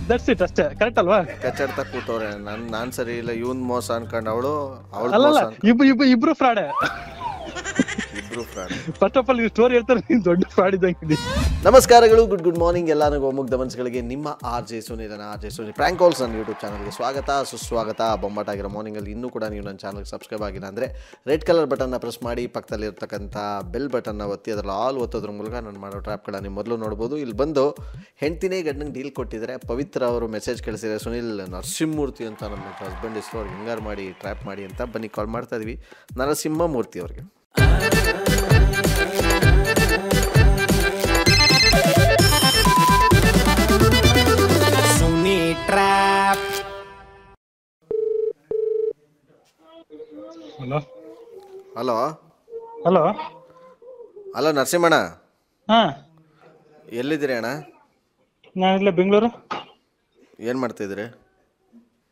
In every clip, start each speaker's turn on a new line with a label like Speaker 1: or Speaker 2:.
Speaker 1: That's it ಅಷ್ಟೇ. Correct ಅಲ್ವಾ?
Speaker 2: ಕಚ್ಚಾಡ್ತಾ ಕೂತವ್ರೆ. ನಾನ್ ಸರಿ ಇಲ್ಲ, ಇವನ್ ಮೋಸ ಅನ್ಕೊಂಡು ಅವಳು
Speaker 1: ಅಲ್ಲಲ್ಲ, ಇಬ್ರು ಫ್ರಾಡ್.
Speaker 2: ಇಬ್ರು ಫ್ರಾಡ್.
Speaker 1: ಫಸ್ಟ್ ಆಫ್ ಆಲ್ ಈ ಸ್ಟೋರಿ ಹೇಳ್ತಾರೆ, ನೀನ್ ದೊಡ್ಡ ಫ್ರಾಡ್ ಇದ್ದಂಗೆ.
Speaker 2: ನಮಸ್ಕಾರಗಳು, ಗುಡ್ ಮಾರ್ನಿಂಗ್ ಎಲ್ಲ ಮುಗ್ಧ ಮನಸ್ಸುಗಳಿಗೆ. ನಿಮ್ಮ RJ ಸುನೀಲ್ ಪ್ರ್ಯಾಂಕ್ ಕಾಲ್ಸ್ ನನ್ನ ಯೂಟ್ಯೂಬ್ ಚಾನಲ್ಗೆ ಸ್ವಾಗತ ಸುಸ್ವಾಗತ. ಬೊಂಬಾಟಾಗಿರೋ ಮಾರ್ನಿಂಗಲ್ಲಿ ಇನ್ನೂ ಕೂಡ ನೀವು ನನ್ನ ಚಾನಲ್ಗೆ ಸಬ್ಸ್ಕ್ರೈಬ್ ಆಗಿಲ್ಲ ಅಂದರೆ ರೆಡ್ ಕಲರ್ ಬಟನ್ನ ಪ್ರೆಸ್ ಮಾಡಿ, ಪಕ್ಕದಲ್ಲಿರ್ತಕ್ಕಂಥ ಬೆಲ್ ಬಟನ್ನ ಒತ್ತಿ, ಅದರಲ್ಲಿ ಆಲ್ ಒತ್ತೋದ್ರ ಮೂಲಕ ನಾನು ಮಾಡೋ ಟ್ರ್ಯಾಪ್ಗಳ ನೀವು ಮೊದಲು ನೋಡ್ಬೋದು. ಇಲ್ಲಿ ಬಂದು ಹೆಂಡ್ತಿನೇ ಗಂಡಂಗೆ ಡೀಲ್ ಕೊಟ್ಟಿದ್ದಾರೆ. ಪವಿತ್ರ ಅವರು ಮೆಸೇಜ್ ಕಳಿಸಿದರೆ, ಸುನೀಲ್ ನರಸಿಂಹಮೂರ್ತಿ ಅಂತ ನಮ್ಮ ಹಸ್ಬೆಂಡ್ ಹೆಸರು, ಅವ್ರಿಗೆ ಹಿಂಗಾರು ಮಾಡಿ ಟ್ರ್ಯಾಪ್ ಮಾಡಿ ಅಂತ. ಬನ್ನಿ ಕಾಲ್ ಮಾಡ್ತಾ ಇದ್ವಿ ನರಸಿಂಹಮೂರ್ತಿ ಅವ್ರಿಗೆ.
Speaker 1: ಹಲೋ
Speaker 2: ಹಲೋ
Speaker 1: ಹಲೋ
Speaker 2: ಹಲೋ ನರಸಿಂಹಣ್ಣ,
Speaker 1: ಹಾಂ
Speaker 2: ಎಲ್ಲಿದ್ದೀರಿ ಅಣ್ಣ?
Speaker 1: ನಾನಿಲ್ಲ, ಬೆಂಗಳೂರು.
Speaker 2: ಏನು ಮಾಡ್ತಾಯಿದ್ದೀರಿ?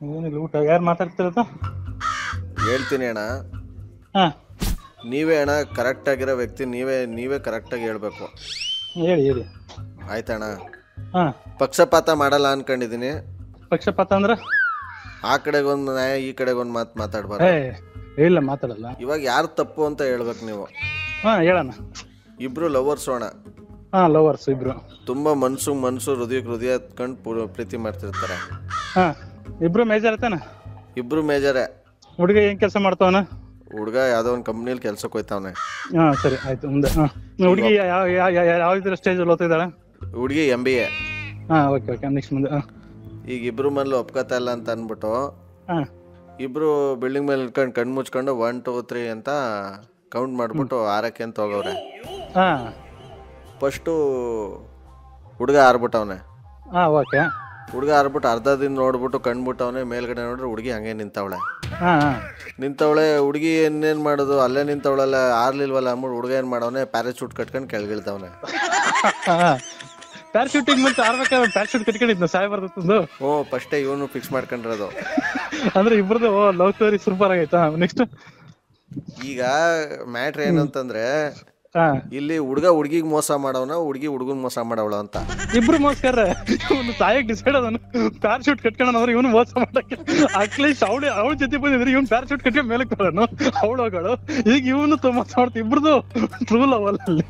Speaker 1: ಏನಿಲ್ಲ, ಊಟ. ಯಾರು ಮಾತಾಡ್ತಿರೋದು?
Speaker 2: ಹೇಳ್ತೀನಿ ಅಣ್ಣ.
Speaker 1: ಹಾಂ,
Speaker 2: ನೀವೇ ಅಣ್ಣ ಕರೆಕ್ಟಾಗಿರೋ ವ್ಯಕ್ತಿ, ನೀವೇ ಕರೆಕ್ಟಾಗಿ ಹೇಳ್ಬೇಕು.
Speaker 1: ಹೇಳಿ.
Speaker 2: ಆಯ್ತಣ್ಣ.
Speaker 1: ಹಾಂ,
Speaker 2: ಪಕ್ಷಪಾತ ಮಾಡಲ್ಲ ಅನ್ಕೊಂಡಿದ್ದೀನಿ.
Speaker 1: ಪಕ್ಷಪಾತ ಅಂದ್ರೆ
Speaker 2: ಆ ಕಡೆಗೊಂದು ನ್ಯಾಯ, ಈ ಕಡೆಗೊಂದು ಮಾತು ಮಾತಾಡ್ಬಾರ್ದು.
Speaker 1: ಇಲ್ಲ, ಮಾತಾಡಲ್ಲ.
Speaker 2: ಇವಾಗ ಯಾರು ತಪ್ಪು ಅಂತ ಹೇಳ್ಬೇಕು ನೀವು.
Speaker 1: ಹಾಂ, ಹೇಳೋಣ.
Speaker 2: ಇಬ್ರು ಲವರ್ಸು ಅಣ್ಣ.
Speaker 1: ಹಾಂ, ಲವರ್ಸ್ ಇಬ್ರು.
Speaker 2: ತುಂಬ ಮನ್ಸು ಹೃದಯ ಹತ್ಕೊಂಡು ಪ್ರೀತಿ ಮಾಡ್ತಿರ್ತಾರೆ.
Speaker 1: ಹಾಂ, ಇಬ್ರು ಮೇಜರ್ ಐತಾನ?
Speaker 2: ಇಬ್ರು ಮೇಜರೇ.
Speaker 1: ಹುಡುಗ ಏನ್ ಕೆಲಸ ಮಾಡ್ತಾವನ?
Speaker 2: ಹುಡುಗ ಯಾವುದೋ ಒಂದು ಕಂಪ್ನಿಲಿ ಕೆಲ್ಸಕ್ಕೆ ಹೋಯ್ತಾವನೆ.
Speaker 1: ಹಾಂ, ಸರಿ, ಆಯ್ತು. ಮುಂದೆ ಹುಡುಗಿ ಯಾವ ಇದ್ರ ಸ್ಟೇಜಲ್ಲಿ ಓದ್ತಿದ್ದಾಳೆ?
Speaker 2: ಹುಡುಗಿ MBA.
Speaker 1: ಹಾಂ, ಓಕೆ. ನೆಕ್ಸ್ಟ್ ಮುಂದೆ. ಹಾಂ,
Speaker 2: ಈಗ ಇಬ್ರು ಮೇಲೆ ಒಪ್ಕೋತಾ ಇಲ್ಲ ಅಂತ ಅಂದ್ಬಿಟ್ಟು
Speaker 1: ಹಾಂ,
Speaker 2: ಇಬ್ರು ಬಿಲ್ಡಿಂಗ್ ಮೇಲೆ ಇಟ್ಕೊಂಡು ಕಣ್ಣು ಮುಚ್ಕೊಂಡು 1 2 3 ಅಂತ ಕೌಂಟ್ ಮಾಡಿಬಿಟ್ಟು ಆರಕ್ಕೆ ಅಂತ ಹೋಗವ್ರೆ.
Speaker 1: ಹಾಂ,
Speaker 2: ಫಸ್ಟು ಹುಡುಗ ಆರ್ಬಿಟ್ಟವನೆ.
Speaker 1: ಹಾಂ, ಓಕೆ.
Speaker 2: ಹುಡುಗ ಆರ್ಬಿಟ್ಟು ಅರ್ಧ ದಿನ ನೋಡ್ಬಿಟ್ಟು ಕಣ್ಬಿಟ್ಟವನೆ. ಮೇಲ್ಗಡೆ ನೋಡ್ರೆ ಹುಡುಗಿ ಹಂಗೆ ನಿಂತವಳೆ. ನಿಂತವಳೆ. ಹುಡುಗಿ ಏನೇನು ಮಾಡೋದು, ಅಲ್ಲೇ ನಿಂತವಳಲ್ಲ, ಆರ್ಲಿಲ್ವಲ್ಲ ಅಂದ್ಬಿಟ್ಟು ಹುಡುಗ ಏನು ಮಾಡವನೆ, ಪ್ಯಾರಾಚೂಟ್ ಕಟ್ಕೊಂಡು ಕೆಳಗಿಳ್ತವನೆ.
Speaker 1: ಪ್ಯಾರಾಶೂಟಿಂಗ್ ಮತ್ತೆ ಆರ್ಬೇಕಾದ್ರೆ ಪ್ಯಾರಾಶೂಟ್ ಕಟ್ಕೊಂಡಿದ್ನ ಸಾಯ್ಬಾರ್ದು.
Speaker 2: ಫಸ್ಟೇ ಇವನು ಫಿಕ್ಸ್ ಮಾಡ್ಕೊಂಡಿರೋದು.
Speaker 1: ಅಂದ್ರೆ ಇಬ್ರದ್ದು ಲವ್ ಸ್ಟೋರಿ ಸೂಪರ್ ಆಗೈತಾ? ನೆಕ್ಸ್ಟ್
Speaker 2: ಈಗ ಮ್ಯಾಟ್ರ್ ಏನಂತಂದ್ರೆ, ಇಲ್ಲಿ ಹುಡುಗ ಹುಡುಗಿಗೆ ಮೋಸ ಮಾಡವನ, ಹುಡುಗಿ ಹುಡುಗನ್ ಮೋಸ ಮಾಡವಳ ಅಂತ. ಇಬ್ರು
Speaker 1: ಮೋಸ್ಕರ ಇವನು ಸಾಯಕ್ ಡಿಸೈಡ್ ಅದನು. ಪ್ಯಾರಾಶೂಟ್ ಕಟ್ಕೊಂಡ್ರೆ ಇವನು ಮೋಸ ಮಾಡಕ್ಕೆ ಅಟ್ಲೀಸ್ಟ್ ಅವಳ ಜೊತೆ ಬಂದಿದ್ರೆ ಇವನು ಪ್ಯಾರಾಶೂಟ್ ಕಟ್ಕೊಂಡ್ ಮೇಲೆ ಕೊಡೋನು, ಅವಳು. ಈಗ ಇವನು ಮೋಸ ಮಾಡ್ತೀವಿ. ಇಬ್ರದ್ದು ಟ್ರೂ ಲವ್ ಅಲ್ಲಿ.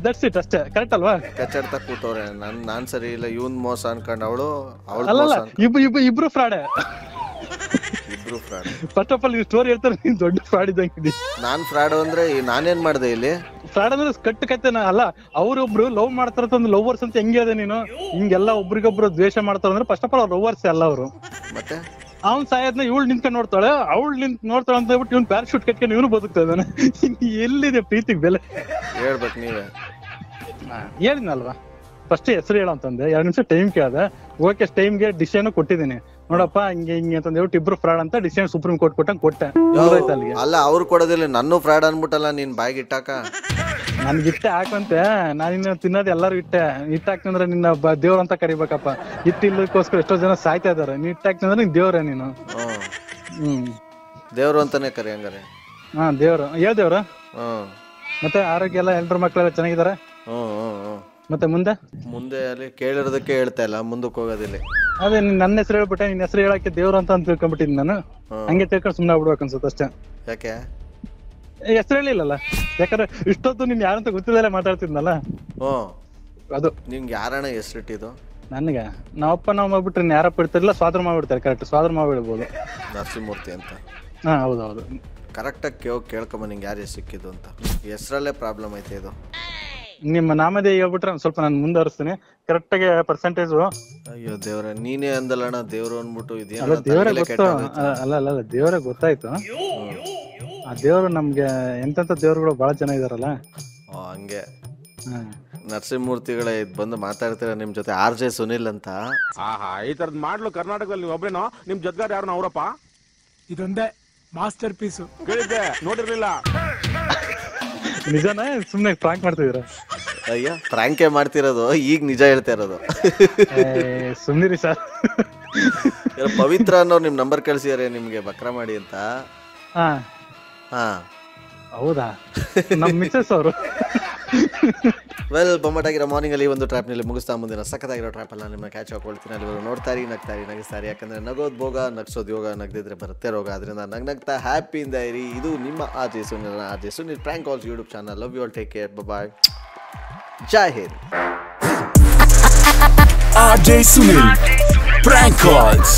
Speaker 1: ದಟ್ಸ್ ಇಟ್ ಅಷ್ಟೇ. ಕರೆಕ್ಟ್ ಅಲ್ವಾ?
Speaker 2: ಕಚ್ಚಾಡ್ತಾ ಕೂತವ್ರೆ. ನಾನ್ ಸರಿ ಇಲ್ಲ, ಇವನ್ ಮೋಸ ಅನ್ಕೊಂಡು ಅವಳು
Speaker 1: ಅಲ್ಲಲ್ಲ, ಇಬ್ರು ಫ್ರಾಡ್.
Speaker 2: ಇಬ್ರು ಫ್ರಾಡ್.
Speaker 1: ಫಸ್ಟ್ ಆಫ್ ಆಲ್ ಈ ಸ್ಟೋರಿ ಹೇಳ್ತಾರೆ, ನೀನ್ ದೊಡ್ಡ ಫ್ರಾಡ್ ಇದ್ದಂಗೆ.
Speaker 2: ನಾನ್ ಫ್ರಾಡ್ ಅಂದ್ರೆ ನಾನೇನ್ ಮಾಡ್ದೆ ಇಲ್ಲಿ?
Speaker 1: ಫ್ರಾಡ್ ಅಂದ್ರೆ ಕಟ್ಟಕೈತೆನ ಅಲ್ಲ, ಅವ್ರೊಬ್ರು ಲವ್ ಮಾಡ್ತಾರಂತ ಲವರ್ಸ್ ಅಂತ ಹೆಂಗೆ ಅದೇ ನೀನು? ಹಿಂಗೆಲ್ಲ ಒಬ್ರಿಗೊಬ್ರು ದ್ವೇಷ ಮಾಡ್ತಾರ ಅಂದ್ರೆ ಫಸ್ಟ್ ಆಫ್ ಆಲ್ ಅವ್ರು ಲವರ್ಸ್ ಎಲ್ಲ ಅವರು.
Speaker 2: ಮತ್ತೆ
Speaker 1: ಅವ್ನ್ ಸಾಯದ್ನ ಇವಳು ನಿಂತ್ಕೊಂಡು ನೋಡ್ತಾಳೆ, ಅವಳು ನೋಡ್ತಾಳೆ ಅಂತ ಹೇಳ್ಬಿಟ್ಟು ಇವ್ನು ಪ್ಯಾರಾಶೂಟ್ ಕಟ್ಕೊಂಡು ಇವನು ಬದುಕ್ತಾ ಇದ್ದಾನೆ. ಎಲ್ಲಿದೆ ಪ್ರೀತಿಗೆ ಬೆಲೆ?
Speaker 2: ಹೇಳ್ಬೇಕು ನೀವೇ.
Speaker 1: ಹೇಳಿದ್ನಲ್ವಾ ಫಸ್ಟ್ ಹೆಸರು ಹೇಳ ಅಂತಂದೆ. 2 ನಿಮಿಷ ಟೈಮ್ ಕೇಳಿದೆ. ಓಕೆ, ಟೈಮ್ಗೆ ಡಿಸಿಷನ್ ಕೊಟ್ಟಿದ್ದೀನಿ. ನೋಡಪ್ಪ ಹಿಂಗೆ ಅಂತ ಹೇಳ್ಬಿಟ್ಟು ಇಬ್ರು ಫ್ರಾಡ್ ಅಂತ ಡಿಸಿಷನ್ ಸುಪ್ರೀಂ ಕೋರ್ಟ್ ಕೊಟ್ಟಂಗೆ ಕೊಟ್ಟೆ.
Speaker 2: ಅಲ್ಲ, ಅವ್ರು ಕೊಡೋದಿಲ್ಲ, ನನ್ನ ಫ್ರಾಡ್ ಅನ್ಬಿಟ್ಟಲ್ಲ ನೀನ್ ಬಾಯಿಗೆ ಇಟ್ಟಾಕ.
Speaker 1: ನನ್ಗೆ ಇಟ್ಟೆ ಹಾಕಂತೆ. ನಾನು ತಿನ್ನೋದು ಎಲ್ಲರೂ ಇಟ್ಟಾಕ್ತಂದ್ರೆ ನಿನ್ನ ದೇವ್ರ ಅಂತ ಕರಿಬೇಕಪ್ಪ. ಇಟ್ಟಿಲ್ಲಕ್ಕೋಸ್ಕರ ಎಷ್ಟೋ ಜನ ಸಾಯ್ತಾ ಇದಾರೆ. ನೀನ್ ಇಟ್ಟಾಕ್ತಂದ್ರೆ ನೀನ್ ದೇವ್ರೆ ನೀನು.
Speaker 2: ದೇವ್ರು ಅಂತಾನೆ ಕರಿ ಹಂಗಾರೆ.
Speaker 1: ಹಾ, ದೇವ್ರು. ಯಾವ ದೇವ್ರ? ಮತ್ತೆ ಆರೋಗ್ಯ ಎಲ್ಲ ಎಲ್ರ ಮಕ್ಳೆಲ್ಲ ಚೆನ್ನಾಗಿದಾರೆ? ಮತ್ತೆ ಮುಂದೆ
Speaker 2: ಅಲ್ಲಿ ಕೇಳಿರೋದಕ್ಕೆ ಹೇಳ್ತಾ ಇಲ್ಲ, ಮುಂದಕ್ಕೆ ಹೋಗೋದಿಲ್ಲ.
Speaker 1: ಅದೇ ನನ್ನ ಹೆಸರು ಹೇಳ್ಬಿಟ್ಟೆ, ನಿನ್ನ ಹೆಸರು ಹೇಳಕ್ಕೆ ದೇವ್ರು ಅಂತ ತಿಳ್ಕೊಂಡ್ಬಿಟ್ಟಿದ್ದೀನಿ ನಾನು. ಹಂಗೆ ತಿಳ್ಕೊಂಡು ಸುಮ್ಮನೆ ಆಗ್ಬಿಡ್ಬೇಕು ಅನ್ಸುತ್ತೆ ಅಷ್ಟೇ.
Speaker 2: ಯಾಕೆ
Speaker 1: ಹೆಸರು ಹೇಳಿಲ್ಲಲ್ಲ? ಯಾಕಂದ್ರೆ ಇಷ್ಟೊತ್ತು ನೀನ್ ಯಾರಂತ ಗೊತ್ತಿದ್ದಲ್ಲೇ ಮಾತಾಡ್ತಿದ್ನಲ್ಲ, ಅದು.
Speaker 2: ನಿಮ್ಗೆ ಯಾರಣ್ಣ ಹೆಸರಿಟ್ಟಿದ್ದು?
Speaker 1: ನನಗೆ ನಾವಪ್ಪ ನಾವು ಮಾಡ್ಬಿಟ್ರೆ ಯಾರಪ್ಪ ಇಡ್ತಾರಿಲ್ಲ, ಸ್ವಾದ್ರ ಮಾಡ್ಬಿಡ್ತಾರೆ. ಕರೆಕ್ಟ್, ಸ್ವಾದ್ರ ಮಾಡ್ಬಿಡ್ಬೋದು.
Speaker 2: ನರಸಿಂಹಮೂರ್ತಿ ಅಂತ.
Speaker 1: ಹಾ, ಹೌದೌದು.
Speaker 2: ಕರೆಕ್ಟಾಗಿ ಕೇಳ್ಕೊಂಬ ನಿಂಗೆ ಯಾರು ಸಿಕ್ಕಿದ್ದು ಅಂತ. ಹೆಸರಲ್ಲೇ ಪ್ರಾಬ್ಲಮ್ ಐತೆ ಇದು.
Speaker 1: ನಿಮ್ಮ ನಾಮದೇ ಹೇಳ್ಬಿಟ್ರೆ ಸ್ವಲ್ಪ ನಾನು ಮುಂದುವರಿಸ್ತೀನಿ ಕರೆಕ್ಟಾಗಿ ಪರ್ಸೆಂಟೇಜು.
Speaker 2: ಅಯ್ಯೋ ದೇವ್ರ, ನೀನೇ ಅಂದಲ್ಲಣ್ಣ ದೇವ್ರು ಅಂದ್ಬಿಟ್ಟು.
Speaker 1: ಅಲ್ಲ, ದೇವರೇ ಗೊತ್ತು. ಅಲ್ಲ, ದೇವರೇ ಗೊತ್ತಾಯ್ತು. ಆ ದೇವ್ರು ನಮ್ಗೆ ಎಂತೆಂತ ದೇವ್ರುಗಳು ಬಹಳ ಜನ ಇದಾರಲ್ಲ.
Speaker 2: ಹಂಗೆ ನರಸಿಂಹಮೂರ್ತಿಗಳೇ ಬಂದು ಮಾತಾಡ್ತೀರ ನಿಮ್ ಜೊತೆ. RJ ಸುನಿಲ್ ಅಂತ.
Speaker 3: ಈ ತರದ್ ಮಾಡ್ಲು ಕರ್ನಾಟಕದಲ್ಲಿ ಒಬ್ರೇನೋ? ನಿಮ್ ಜೊತೆಗಾರ ಯಾರು ಅವರಪ್ಪ?
Speaker 4: ಇದೊಂದೇ ಮಾಸ್ಟರ್ ಪೀಸು.
Speaker 3: ಕೇಳಿದ್ದೆ, ನೋಡಿರ್ಲಿಲ್ಲ.
Speaker 1: ನಿಜಾನ ಸುಮ್ನೆ ಪ್ರಾಂಕ್ ಮಾಡ್ತಿದೀರ?
Speaker 2: ಅಯ್ಯ, ಪ್ರಾಂಕೇ ಮಾಡ್ತಿರೋದು. ಈಗ ನಿಜ ಹೇಳ್ತಾ ಇರೋದು.
Speaker 1: ಸುಮ್ನಿರಿ ಸರ್.
Speaker 2: ಪವಿತ್ರ ಅನ್ನೋರು ನಿಮ್ ನಂಬರ್ ಕಳ್ಸಿದಾರೆ ನಿಮ್ಗೆ ಬಕ್ರಾ ಮಾಡಿ ಅಂತ.
Speaker 1: ಹಾ, ಹೌದಾ? ನಮ್ ಮಿಸಸ್ ಅವರು
Speaker 2: ವೆಲ್ ಬೊಮ್ಮಟಾಗಿರೋ ಮಾರ್ನಿಂಗಲ್ಲಿ ಒಂದು ಟ್ರ್ಯಾಪ್ನಲ್ಲಿ ಮುಗಿಸ್ತಾ ಮುಂದಿನ ಸಖತ್ತಾಗಿರೋ ಟ್ರ್ಯಾಪಲ್ಲಿ ನಿಮ್ಮನ್ನ ಕ್ಯಾಚ್ ಹಾಕೊಳ್ತೀನಿ. ಅಲ್ಲಿವರು ನೋಡ್ತಾರಿ, ನಗ್ತಾರಿ, ನಗಿಸ್ತಾರಿ. ಯಾಕಂದರೆ ನಗೋದು ಭೋಗ, ನಗ್ಸೋದು ಯೋಗ, ನಗದಿದ್ರೆ ಬರುತ್ತೆ ರೋಗ. ಅದರಿಂದ ನಗ್ನಗ್ತಾ ಹ್ಯಾಪಿಯಿಂದ ಇರಿ. ಇದು ನಿಮ್ಮ R J Sunil prank calls YouTube channel. Love you all, take care, bye, Jai Hind.
Speaker 5: RJ Sunil Prank Calls.